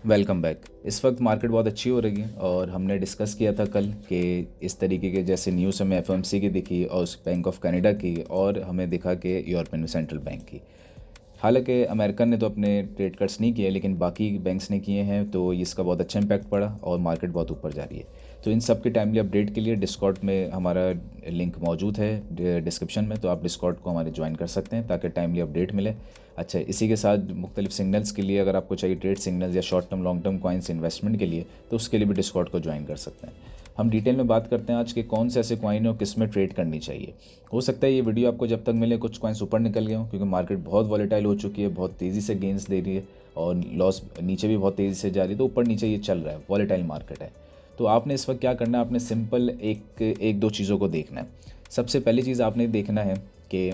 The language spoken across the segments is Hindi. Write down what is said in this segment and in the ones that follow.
Welcome back. इस वक्त मार्केट बहुत अच्छी हो रही है और हमने डिस्कस किया था कल कि इस तरीके के जैसे न्यूज़ हमें एफओएमसी की दिखी और उस बैंक ऑफ कनाडा की और हमें दिखा कि यूरोपियन सेंट्रल बैंक की। हालांकि अमेरिकन ने तो अपने रेट कट्स नहीं किए लेकिन बाकी बैंक्स ने किए हैं, तो इसका बहुत अच्छा इम्पैक्ट पड़ा और मार्केट बहुत ऊपर जा रही है। तो इन सब के टाइमली अपडेट के लिए डिस्कॉर्ड में हमारा लिंक मौजूद है डिस्क्रिप्शन में, तो आप डिस्कॉर्ड को हमारे ज्वाइन कर सकते हैं ताकि टाइमली अपडेट मिले। अच्छा, इसी के साथ मुख्तलिफ सिग्नल्स के लिए अगर आपको चाहिए ट्रेड सिग्नल्स या short term long term coins investment के लिए, तो उसके लिए भी डिस्कॉर्ड को ज्वाइन कर सकते हैं। हम डिटेल में बात करते हैं आज के कौन से ऐसे कॉइन और किस में ट्रेड करनी चाहिए। हो सकता है ये वीडियो आपको जब तक मिले कुछ कॉइन्स ऊपर निकल गए हों, क्योंकि मार्केट बहुत वॉलेटाइल हो चुकी है, बहुत तेज़ी से गेंस दे रही है और लॉस नीचे भी बहुत तेज़ी से जा रही है, तो ऊपर नीचे ये चल रहा है, वॉलेटाइल मार्केट है। तो आपने इस वक्त क्या करना है, आपने सिंपल एक दो चीज़ों को देखना है। सबसे पहली चीज़ आपने देखना है कि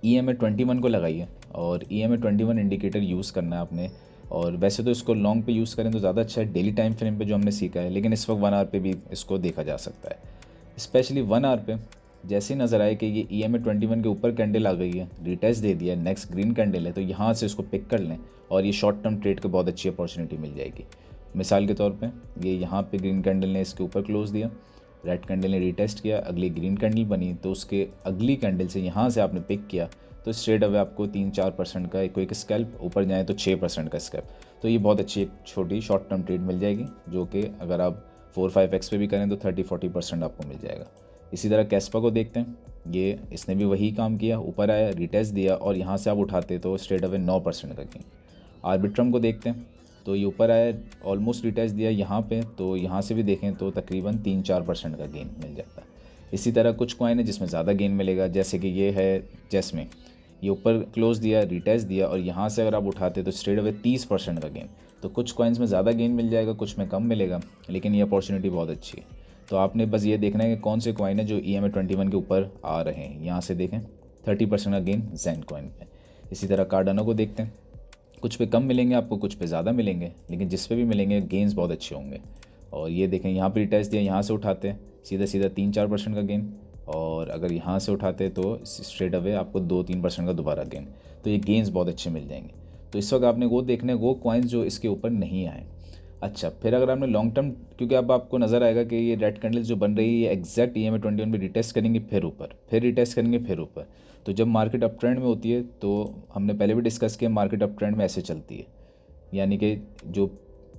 EMA21 को लगाइए और EMA21 इंडिकेटर यूज़ करना है आपने। और वैसे तो इसको लॉन्ग पे यूज़ करें तो ज़्यादा अच्छा है, डेली टाइम फ्रेम पे जो हमने सीखा है, लेकिन इस वक्त 1 आवर पे भी इसको देखा जा सकता है। स्पेशली 1 आवर पे जैसे ही नज़र आए कि ये EMA21 के ऊपर कैंडल आ गई है, रिटेस्ट दे दिया है, नेक्स्ट ग्रीन कैंडल है, तो यहाँ से इसको पिक कर लें और ये शॉर्ट टर्म ट्रेड को बहुत अच्छी अपॉर्चुनिटी मिल जाएगी। मिसाल के तौर पे ये यहाँ पे ग्रीन कैंडल ने इसके ऊपर क्लोज दिया, रेड कैंडल ने रिटेस्ट किया, अगली ग्रीन कैंडल बनी, तो उसके अगली कैंडल से यहाँ से आपने पिक किया तो स्ट्रेट अवे आपको 3-4% का एक स्कैल्प, ऊपर जाए तो 6% का स्कैल्प। तो ये बहुत अच्छी एक छोटी शॉर्ट टर्म ट्रेड मिल जाएगी, जो कि अगर आप 4-5x पे भी करें तो 30-40% आपको मिल जाएगा। इसी तरह कैस्पा को देखते हैं, ये इसने भी वही काम किया, ऊपर आया, रिटेस्ट दिया और यहाँ से आप उठाते तो स्ट्रेट अवे 9% का गेन। आर्बिट्रम को देखते हैं, तो ये ऊपर आया, ऑलमोस्ट रिटेस्ट दिया यहाँ पे, तो यहाँ से भी देखें तो तकरीबन 3-4% का गेन मिल जाता है। इसी तरह कुछ कॉइन है जिसमें ज़्यादा गेन मिलेगा, जैसे कि ये है जेसमिन, ये ऊपर क्लोज दिया, रिटेस्ट दिया और यहाँ से अगर आप उठाते तो स्ट्रेट अवे 30% का गेन। तो कुछ कॉइन्स में ज़्यादा गेन मिल जाएगा, कुछ में कम मिलेगा, लेकिन ये अपॉर्चुनिटी बहुत अच्छी है। तो आपने बस ये देखना है कि कौन से कॉइन है जो EMA21 के ऊपर आ रहे हैं। यहाँ से देखें 30% का गेन जैन कॉइन में। इसी तरह कार्डानो को देखते हैं, कुछ पे कम मिलेंगे आपको, कुछ पे ज़्यादा मिलेंगे, लेकिन जिस पे भी मिलेंगे गेंस बहुत अच्छे होंगे। और ये देखें यहाँ पे रिटेस्ट दिया, यहाँ से उठाते हैं सीधा सीधा 3-4% का गेन, और अगर यहाँ से उठाते तो स्ट्रेट अवे आपको 2-3% का दोबारा गेन। तो ये गेंस बहुत अच्छे मिल जाएंगे। तो इस वक्त आपने वो देखने वो कॉइन्स जो इसके ऊपर नहीं आए। अच्छा, फिर अगर आपने लॉन्ग टर्म, क्योंकि अब आपको नज़र आएगा कि ये रेड कैंडल्स जो बन रही है ये एग्जैक्ट EMA21 में रिटेस्ट करेंगे, फिर ऊपर, फिर रिटेस्ट करेंगे, फिर ऊपर। तो जब मार्केट अप ट्रेंड में होती है, तो हमने पहले भी डिस्कस किया, मार्केट अप ट्रेंड में ऐसे चलती है, यानी कि जो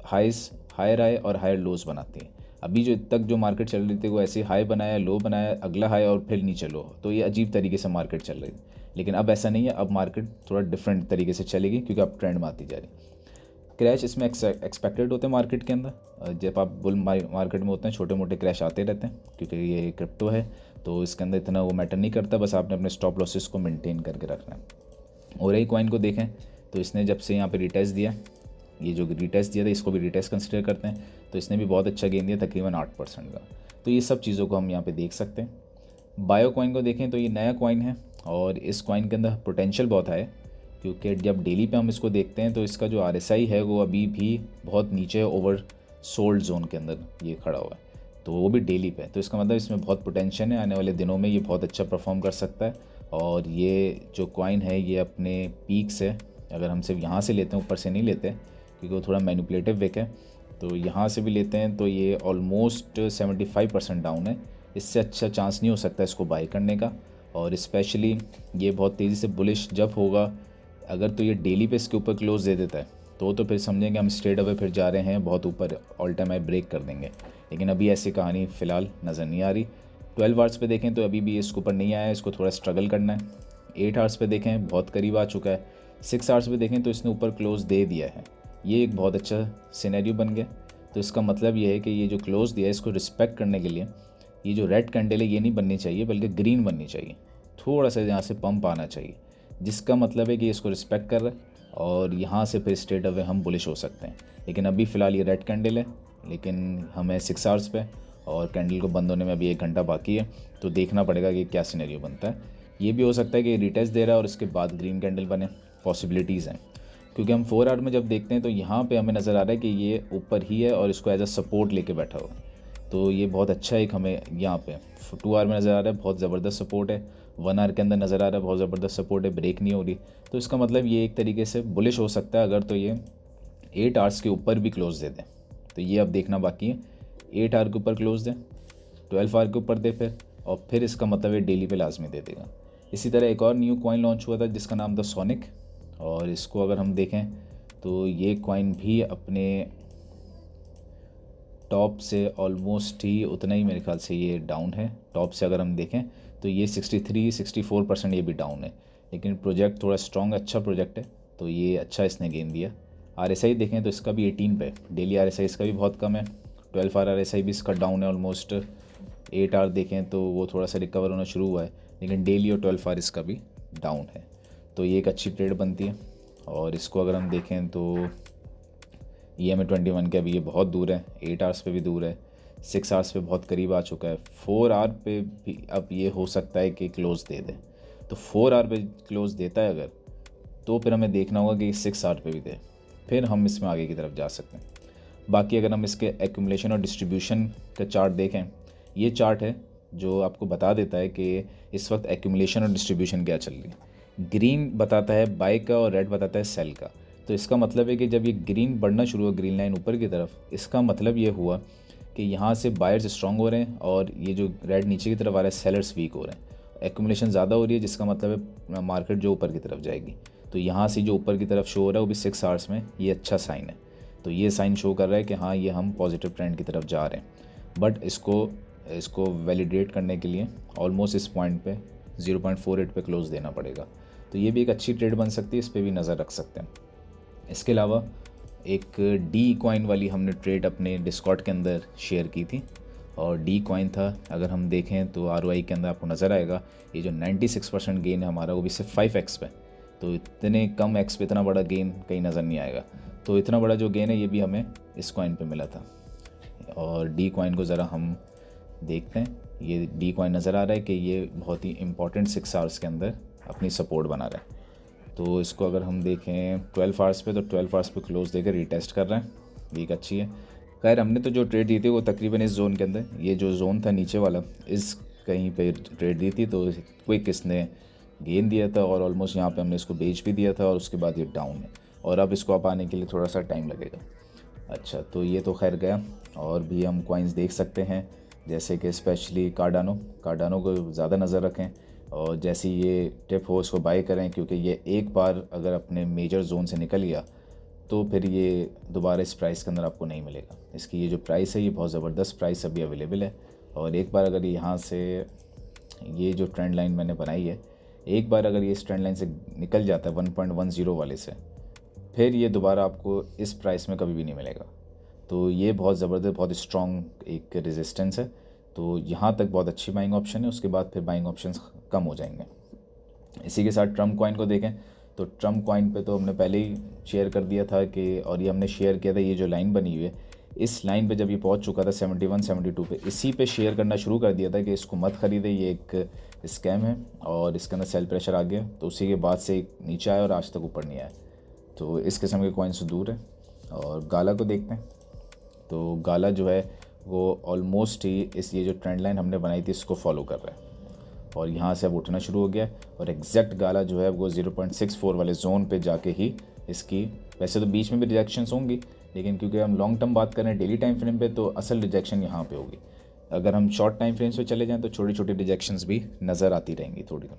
हाइस हायर हाई और हायर लोज बनाती है। अभी जो तक जो मार्केट चल रही थी वो ऐसे हाई बनाया, लो बनाया, अगला हाई और फिर नीचे लो, तो ये अजीब तरीके से मार्केट चल रही थी। लेकिन अब ऐसा नहीं है, अब मार्केट थोड़ा डिफरेंट तरीके से चलेगी क्योंकि अब ट्रेंड में आती जा रही। क्रैश इसमें एक्सपेक्टेड होते हैं मार्केट के अंदर। जब आप बुल मार्केट में होते हैं छोटे मोटे क्रैश आते रहते हैं, क्योंकि ये क्रिप्टो है तो इसके अंदर इतना वो मैटर नहीं करता, बस आपने अपने स्टॉप लॉसेस को मेंटेन करके रखना है। और एक कॉइन को देखें तो इसने जब से यहाँ पे रिटेस्ट दिया, ये जो रिटेस्ट दिया था इसको भी रिटेस्ट कंसिडर करते हैं, तो इसने भी बहुत अच्छा गेन दिया, तकरीबन 8% का। तो ये सब चीज़ों को हम यहाँ पे देख सकते हैं। बायो कॉइन को देखें तो ये नया कॉइन है और इस कॉइन के अंदर पोटेंशियल बहुत है, क्योंकि जब डेली पे हम इसको देखते हैं तो इसका जो RSI है वो अभी भी बहुत नीचे ओवर सोल्ड जोन के अंदर ये खड़ा हुआ है, तो वो भी डेली पे है। तो इसका मतलब इसमें बहुत पोटेंशियल है, आने वाले दिनों में ये बहुत अच्छा परफॉर्म कर सकता है। और ये जो कॉइन है ये अपने पीक से, अगर हम सिर्फ यहाँ से लेते हैं, ऊपर से नहीं लेते क्योंकि वो थोड़ा मैनिपुलेटिव विक है, तो यहाँ से भी लेते हैं तो ये ऑलमोस्ट 75% डाउन है। इससे अच्छा चांस नहीं हो सकता इसको बाई करने का। और स्पेशली ये बहुत तेज़ी से बुलिश जब होगा, अगर तो ये डेली पे इसके ऊपर क्लोज दे देता है तो फिर समझेंगे हम स्ट्रेट अवे फिर जा रहे हैं, बहुत ऊपर ऑल टाइम हाई ब्रेक कर देंगे। लेकिन अभी ऐसी कहानी फ़िलहाल नज़र नहीं आ रही। 12 आवर्स पे देखें तो अभी भी इसके ऊपर नहीं आया है, इसको थोड़ा स्ट्रगल करना है। 8 आवर्स पे देखें बहुत करीब आ चुका है। 6 आवर्स पे देखें तो इसने ऊपर क्लोज दे दिया है, ये एक बहुत अच्छा सिनेरियो बन गया। तो इसका मतलब ये है कि ये जो क्लोज दिया है इसको रिस्पेक्ट करने के लिए ये जो रेड कैंडल है ये नहीं बननी चाहिए, बल्कि ग्रीन बननी चाहिए, थोड़ा सा यहाँ से पंप आना चाहिए, जिसका मतलब है कि इसको रिस्पेक्ट कर रहा है और यहाँ से फिर स्ट्रेट अवे हम बुलिश हो सकते हैं। लेकिन अभी फ़िलहाल ये रेड कैंडल है, लेकिन हमें 6 आवर्स पे और कैंडल को बंद होने में अभी 1 घंटा बाकी है, तो देखना पड़ेगा कि क्या सिनेरियो बनता है। ये भी हो सकता है कि रिटेस्ट दे रहा है और उसके बाद ग्रीन कैंडल बने, पॉसिबिलिटीज़ हैं। क्योंकि हम 4 आवर में जब देखते हैं तो यहाँ पे हमें नज़र आ रहा है कि ये ऊपर ही है और इसको एज अ सपोर्ट लेके बैठा हुआ है, तो ये बहुत अच्छा एक हमें यहाँ पे 2 आवर में नज़र आ रहा है, बहुत ज़बरदस्त सपोर्ट है। 1 आवर के अंदर नज़र आ रहा है, बहुत ज़बरदस्त सपोर्ट है, ब्रेक नहीं हो रही। तो इसका मतलब ये एक तरीके से बुलिश हो सकता है अगर तो ये 8 आवर्स के ऊपर भी क्लोज दे दें, तो ये अब देखना बाकी है। 8 आवर के ऊपर क्लोज दें, 12 आवर के ऊपर दे फिर इसका मतलब है डेली पे लाजमी दे देगा। इसी तरह एक और न्यू कॉइन लॉन्च हुआ था जिसका नाम था सोनिक, और इसको अगर हम देखें तो ये कॉइन भी अपने टॉप से ऑलमोस्ट ही उतना ही मेरे ख्याल से ये डाउन है। टॉप से अगर हम देखें तो ये 63-64% ये भी डाउन है, लेकिन प्रोजेक्ट थोड़ा स्ट्रॉन्ग अच्छा प्रोजेक्ट है, तो ये अच्छा इसने गेन दिया। RSI देखें तो इसका भी 18 पे, डेली RSI इसका भी बहुत कम है। 12 आवर RSI भी इसका डाउन है ऑलमोस्ट। 8 आवर देखें तो वो थोड़ा सा रिकवर होना शुरू हुआ है, लेकिन डेली और 12 आवर इसका भी डाउन है, तो ये एक अच्छी ट्रेड बनती है। और इसको अगर हम देखें तो EMA 21 के अभी ये बहुत दूर है, 8 आवर्स पे भी दूर है, 6 आवर्स पे बहुत करीब आ चुका है, 4 आवर पे भी अब ये हो सकता है कि क्लोज़ दे दे। तो 4 आवर पे क्लोज़ देता है अगर, तो फिर हमें देखना होगा कि 6 आवर पे भी दे, फिर हम इसमें आगे की तरफ जा सकते हैं। बाकी अगर हम इसके एक्यूमुलेशन और डिस्ट्रीब्यूशन का चार्ट देखें, ये चार्ट है जो आपको बता देता है कि इस वक्त एक्यूमुलेशन और डिस्ट्रीब्यूशन क्या चल रही है। ग्रीन बताता है बाय का और रेड बताता है सेल का। तो इसका मतलब है कि जब ये ग्रीन बढ़ना शुरू हुआ, ग्रीन लाइन ऊपर की तरफ, इसका मतलब ये हुआ कि यहाँ से बायर्स स्ट्रॉन्ग हो रहे हैं और ये जो रेड नीचे की तरफ आ रहा है सेलर्स वीक हो रहे हैं। एक्यूमुलेशन ज़्यादा हो रही है, जिसका मतलब है मार्केट जो ऊपर की तरफ जाएगी। तो यहाँ से जो ऊपर की तरफ शो हो रहा है वो भी 6 आवर्स में, ये अच्छा साइन है। तो ये साइन शो कर रहा है कि हाँ, ये हम पॉजिटिव ट्रेंड की तरफ जा रहे हैं। बट इसको वैलिडेट करने के लिए ऑलमोस्ट इस पॉइंट पे 0.48 पे क्लोज देना पड़ेगा। तो ये भी एक अच्छी ट्रेड बन सकती है, इस पर भी नज़र रख सकते हैं। इसके अलावा एक डी कॉइन वाली हमने ट्रेड अपने डिस्कॉर्ड के अंदर शेयर की थी, और डी कॉइन था, अगर हम देखें तो ROI के अंदर आपको नज़र आएगा ये जो 96% गेन है हमारा, वो भी सिर्फ 5x पे। तो इतने कम एक्स पे इतना बड़ा गेन कहीं नज़र नहीं आएगा। तो इतना बड़ा जो गेन है ये भी हमें इस कॉइन पे मिला था। और डी कॉइन को ज़रा हम देखते हैं, ये डी कॉइन नज़र आ रहा है कि ये बहुत ही इंपॉर्टेंट 6 आवर्स के अंदर अपनी सपोर्ट बना रहा है। तो इसको अगर हम देखें 12 आवर्स पे, तो 12 आवर्स पे क्लोज देकर रीटेस्ट कर रहे हैं, वीक अच्छी है। खैर हमने तो जो ट्रेड दी थी वो तकरीबन इस जोन के अंदर, ये जो जोन था नीचे वाला, इस कहीं पे ट्रेड दी थी, तो क्विक इसने गेन दिया था और ऑलमोस्ट यहाँ पे हमने इसको बेच भी दिया था, और उसके बाद ये डाउन है, और अब इसको आप आने के लिए थोड़ा सा टाइम लगेगा। अच्छा, तो ये तो खैर गया। और भी हम कॉइन्स देख सकते हैं, जैसे कि स्पेशली कार्डानो को ज़्यादा नज़र रखें, और जैसी ये टिप हो उसको बाय करें, क्योंकि ये एक बार अगर अपने मेजर जोन से निकल गया तो फिर ये दोबारा इस प्राइस के अंदर आपको नहीं मिलेगा। इसकी ये जो प्राइस है ये बहुत ज़बरदस्त प्राइस अभी अवेलेबल है, और एक बार अगर यहाँ से ये जो ट्रेंड लाइन मैंने बनाई है, एक बार अगर ये इस ट्रेंड लाइन से निकल जाता है 1.10 वाले से, फिर ये दोबारा आपको इस प्राइस में कभी भी नहीं मिलेगा। तो ये बहुत ज़बरदस्त, बहुत स्ट्रॉन्ग एक रेजिस्टेंस है। तो यहाँ तक बहुत अच्छी बाइंग ऑप्शन है, उसके बाद फिर बाइंग ऑप्शंस कम हो जाएंगे। इसी के साथ ट्रम्प कॉइन को देखें तो ट्रम्प कॉइन पे तो हमने पहले ही शेयर कर दिया था कि, और ये हमने शेयर किया था, ये जो लाइन बनी हुई है, इस लाइन पे जब ये पहुंच चुका था 71-72 पे, इसी पे शेयर करना शुरू कर दिया था कि इसको मत ख़रीदे, ये एक स्कैम है, और इसके अंदर सेल प्रेशर आ गया। तो उसी के बाद से नीचे आया और आज तक ऊपर नहीं आया। तो इस किस्म के कॉइन से दूर है। और गाला को देखते हैं, तो गाला जो है वो ऑलमोस्ट ही ये जो ट्रेंड लाइन हमने बनाई थी इसको फॉलो कर रहा है, और यहाँ से अब उठना शुरू हो गया, और एग्जैक्ट गाला जो है वो 0.64 वाले जोन पे जाके ही इसकी, वैसे तो बीच में भी रिजेक्शंस होंगी, लेकिन क्योंकि हम लॉन्ग टर्म बात कर रहे हैं डेली टाइम फ्रेम पे, तो असल रिजेक्शन यहाँ पे होगी। अगर हम शॉर्ट टाइम फ्रेम्स पे चले जाएँ तो छोटी छोटी रिजेक्शंस भी नज़र आती रहेंगी थोड़ी।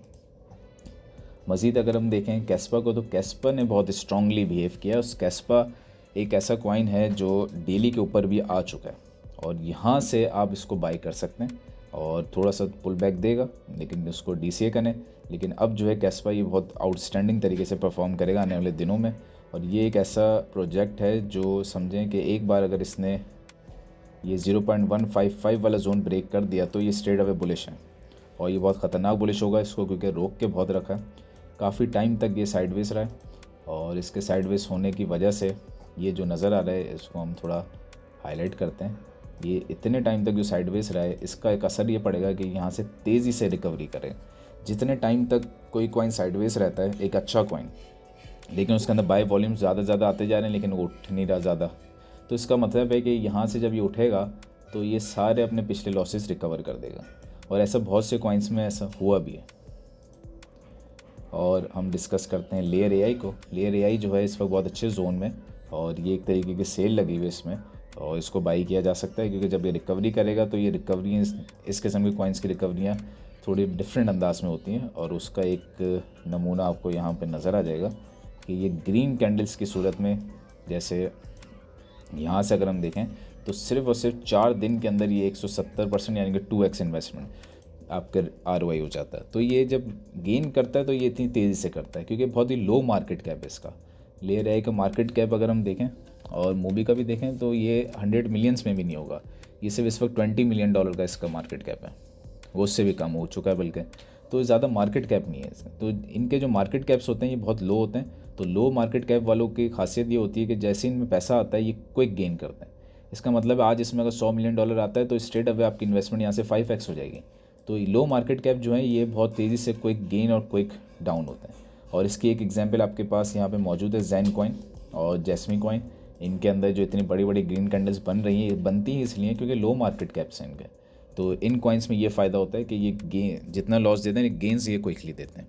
मज़ीद अगर हम देखें कैस्पा को, तो कैस्पा ने बहुत स्ट्रांगली बिहेव किया। उस कैस्पा एक ऐसा कॉइन है जो डेली के ऊपर भी आ चुका है, और यहाँ से आप इसको बाई कर सकते हैं, और थोड़ा सा पुल बैक देगा, लेकिन उसको DCA करें। लेकिन अब जो है कैस्पा ये बहुत आउटस्टैंडिंग तरीके से परफॉर्म करेगा आने वाले दिनों में, और ये एक ऐसा प्रोजेक्ट है जो समझें कि एक बार अगर इसने ये 0.155 वाला जोन ब्रेक कर दिया तो ये स्ट्रेट अवे बुलिश है, और ये बहुत ख़तरनाक बुलिश होगा इसको, क्योंकि रोक के बहुत रखा है, काफ़ी टाइम तक ये साइडवेज रहा है, और इसके साइडवेज होने की वजह से ये जो नज़र आ रहा है इसको हम थोड़ा हाईलाइट करते हैं। ये इतने टाइम तक जो साइडवेज रहा है, इसका एक असर ये पड़ेगा कि यहाँ से तेज़ी से रिकवरी करें। जितने टाइम तक कोई कॉइन साइडवेज रहता है, एक अच्छा कॉइन, लेकिन उसके अंदर बाय वॉल्यूम ज़्यादा आते जा रहे हैं, लेकिन वो उठ नहीं रहा ज़्यादा, तो इसका मतलब है कि यहाँ से जब ये उठेगा तो ये सारे अपने पिछले लॉसेस रिकवर कर देगा, और ऐसा बहुत से कॉइन्स में ऐसा हुआ भी है। और हम डिस्कस करते हैं लेयर AI को। लेयर AI जो है इस वक्त बहुत अच्छे जोन में, और ये एक तरीके की सेल लगी हुई है इसमें, और इसको बाई किया जा सकता है क्योंकि जब ये रिकवरी करेगा तो ये रिकवरी इस किस्म की कॉइन्स की रिकवरियाँ थोड़ी डिफरेंट अंदाज में होती हैं। और उसका एक नमूना आपको यहाँ पे नज़र आ जाएगा कि ये ग्रीन कैंडल्स की सूरत में, जैसे यहाँ से अगर हम देखें तो सिर्फ और सिर्फ 4 दिन के अंदर ये 170% यानी कि 2x इन्वेस्टमेंट आपका ROI हो जाता है। तो ये जब गेन करता है तो ये इतनी तेज़ी से करता है क्योंकि बहुत ही लो मार्केट कैप है इसका। ले रहा है कि मार्केट कैप अगर हम देखें और मूवी का भी देखें तो ये 100 मिलियंस में भी नहीं होगा, ये सिर्फ इस वक्त $20 मिलियन का इसका मार्केट कैप है, वो उससे भी कम हो चुका है बल्कि। तो ज़्यादा मार्केट कैप नहीं है इसका। तो इनके जो मार्केट कैप्स होते हैं ये बहुत लो होते हैं। तो लो मार्केट कैप वालों की खासियत ये होती है कि जैसे इनमें पैसा आता है ये क्विक गेन करते हैं। इसका मतलब है आज इसमें अगर $100 मिलियन आता है तो स्ट्रेट अवे आपकी इन्वेस्टमेंट यहाँ से 5x हो जाएगी। तो लो मार्केट कैप जो है ये बहुत तेज़ी से क्विक गेन और क्विक डाउन होता है। और इसकी एक एग्जांपल आपके पास यहाँ पे मौजूद है, जैन कॉइन और जैस्मी कॉइन। इनके अंदर जो इतनी बड़ी बड़ी ग्रीन कैंडल्स बन रही हैं ये बनती हैं इसलिए क्योंकि लो मार्केट कैप्स हैं इनके। तो इन कॉइन्स में ये फ़ायदा होता है कि ये गेन जितना लॉस देते हैं गेन्स ये क्विकली देते हैं।